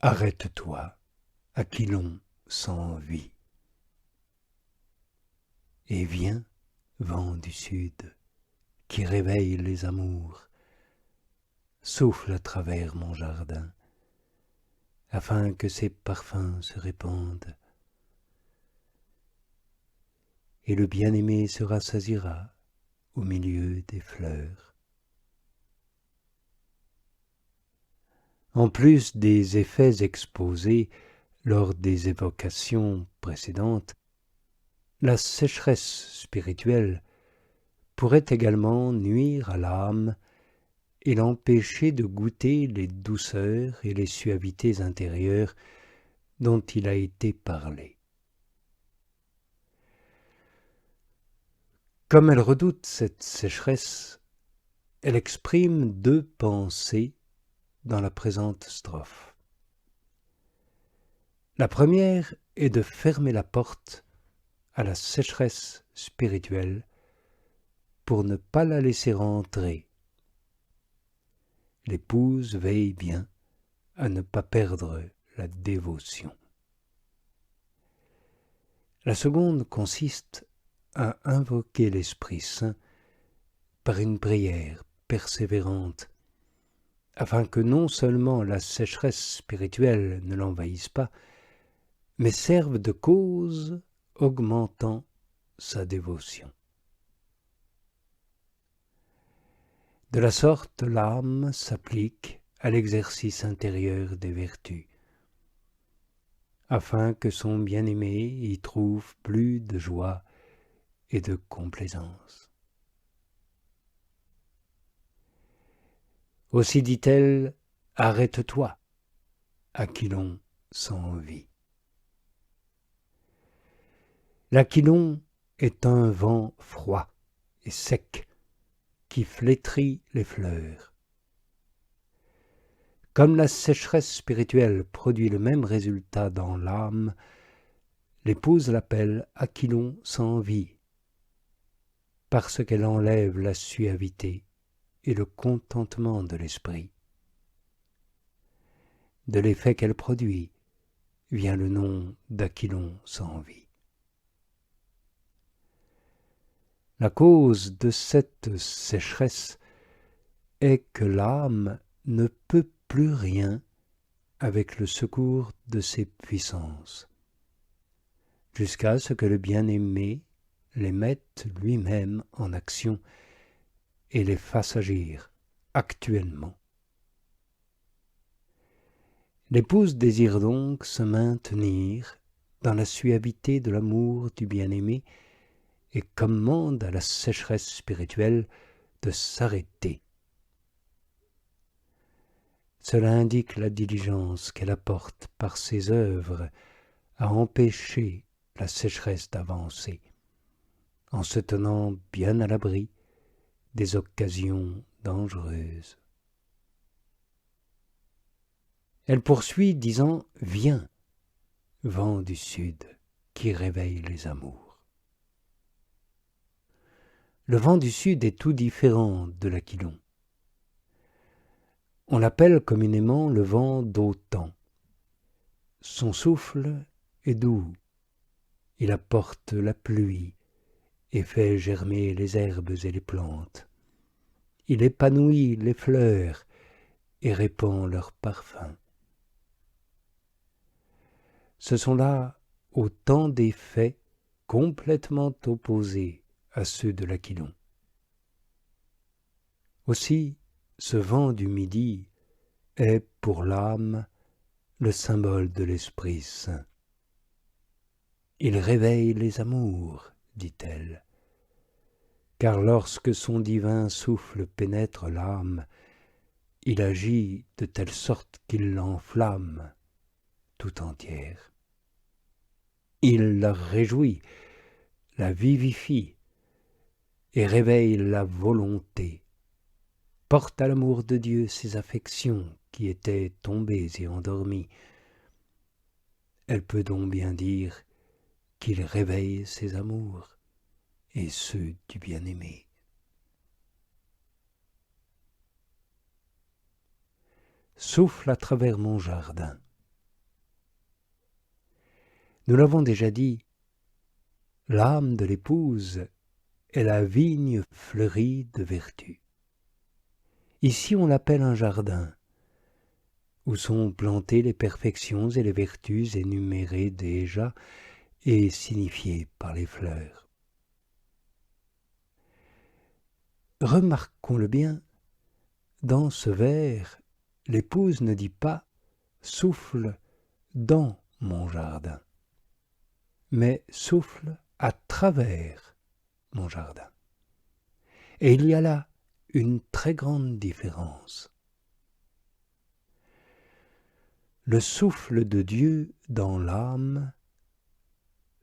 Arrête-toi, Aquilon sans vie. Et viens, vent du sud, qui réveille les amours, souffle à travers mon jardin, afin que ses parfums se répandent. Et le bien-aimé se rassasiera au milieu des fleurs. En plus des effets exposés lors des évocations précédentes, la sécheresse spirituelle pourrait également nuire à l'âme et l'empêcher de goûter les douceurs et les suavités intérieures dont il a été parlé. Comme elle redoute cette sécheresse, elle exprime deux pensées dans la présente strophe. La première est de fermer la porte à la sécheresse spirituelle pour ne pas la laisser entrer. L'épouse veille bien à ne pas perdre la dévotion. La seconde consiste à invoquer l'Esprit Saint par une prière persévérante, afin que non seulement la sécheresse spirituelle ne l'envahisse pas, mais serve de cause augmentant sa dévotion. De la sorte, l'âme s'applique à l'exercice intérieur des vertus, afin que son bien-aimé y trouve plus de joie et de complaisance. Aussi dit-elle, « Arrête-toi, Aquilon sans vie ». L'Aquilon est un vent froid et sec qui flétrit les fleurs. Comme la sécheresse spirituelle produit le même résultat dans l'âme, l'épouse l'appelle Aquilon sans vie, parce qu'elle enlève la suavité et le contentement de l'esprit. De l'effet qu'elle produit vient le nom d'Aquilon sans vie. La cause de cette sécheresse est que l'âme ne peut plus rien avec le secours de ses puissances, jusqu'à ce que le bien-aimé les mette lui-même en action et les fasse agir actuellement. L'épouse désire donc se maintenir dans la suavité de l'amour du bien-aimé et commande à la sécheresse spirituelle de s'arrêter. Cela indique la diligence qu'elle apporte par ses œuvres à empêcher la sécheresse d'avancer, en se tenant bien à l'abri des occasions dangereuses. Elle poursuit disant « Viens, vent du sud, qui réveille les amours ». Le vent du sud est tout différent de l'Aquilon. On l'appelle communément le vent d'automne. Son souffle est doux, il apporte la pluie et fait germer les herbes et les plantes. Il épanouit les fleurs et répand leurs parfums. Ce sont là autant d'effets complètement opposés à ceux de l'Aquilon. Aussi, ce vent du midi est pour l'âme le symbole de l'Esprit Saint. Il réveille les amours, dit-elle, car lorsque son divin souffle pénètre l'âme, il agit de telle sorte qu'il l'enflamme tout entière. Il la réjouit, la vivifie et réveille la volonté, porte à l'amour de Dieu ses affections qui étaient tombées et endormies. Elle peut donc bien dire qu'il réveille ses amours et ceux du bien-aimé. Souffle à travers mon jardin, Nous l'avons déjà dit, l'âme de l'épouse est la vigne fleurie de vertu. Ici on l'appelle un jardin, où sont plantées les perfections et les vertus énumérées déjà et signifiées par les fleurs. Remarquons-le bien, dans ce vers, l'épouse ne dit pas « souffle dans mon jardin », mais « souffle à travers mon jardin ». Et il y a là une très grande différence. Le souffle de Dieu dans l'âme,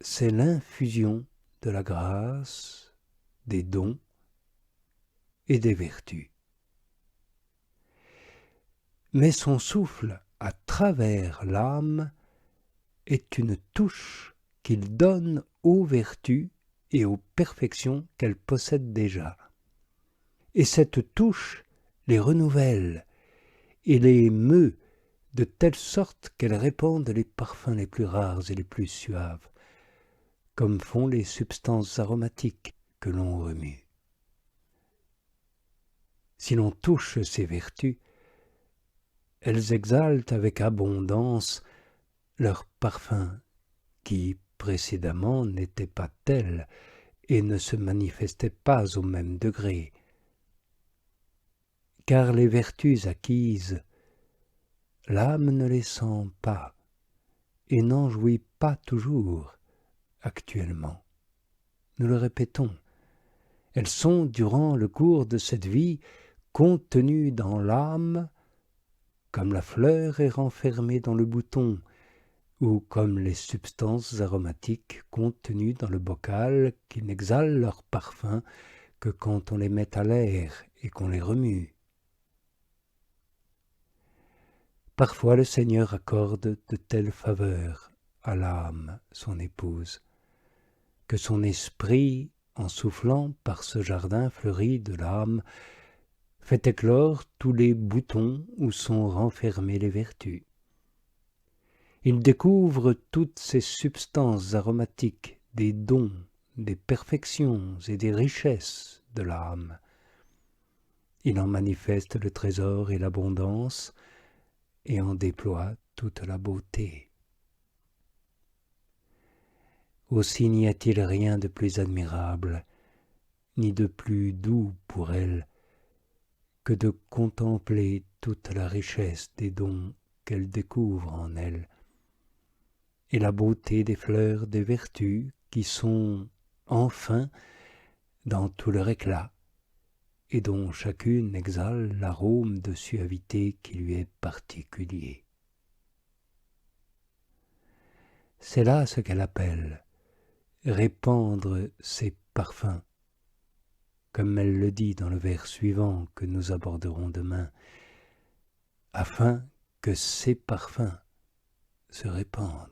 c'est l'infusion de la grâce, des dons et des vertus. Mais son souffle à travers l'âme est une touche qu'il donne aux vertus et aux perfections qu'elle possède déjà. Et cette touche les renouvelle et les meut de telle sorte qu'elles répandent les parfums les plus rares et les plus suaves, comme font les substances aromatiques que l'on remue. Si l'on touche ces vertus, elles exhalent avec abondance leur parfum qui précédemment n'était pas tel et ne se manifestait pas au même degré. Car les vertus acquises, l'âme ne les sent pas et n'en jouit pas toujours actuellement. Nous le répétons, elles sont, durant le cours de cette vie, contenues dans l'âme, comme la fleur est renfermée dans le bouton, ou comme les substances aromatiques contenues dans le bocal qui n'exhalent leur parfum que quand on les met à l'air et qu'on les remue. Parfois le Seigneur accorde de telles faveurs à l'âme, son épouse, que son esprit, en soufflant par ce jardin fleuri de l'âme, fait éclore tous les boutons où sont renfermées les vertus. Il découvre toutes ces substances aromatiques, des dons, des perfections et des richesses de l'âme. Il en manifeste le trésor et l'abondance et en déploie toute la beauté. Aussi n'y a-t-il rien de plus admirable, ni de plus doux pour elle, que de contempler toute la richesse des dons qu'elle découvre en elle, et la beauté des fleurs des vertus qui sont, enfin, dans tout leur éclat, et dont chacune exhale l'arôme de suavité qui lui est particulier. C'est là ce qu'elle appelle répandre ses parfums, comme elle le dit dans le vers suivant que nous aborderons demain, afin que ces parfums se répandent.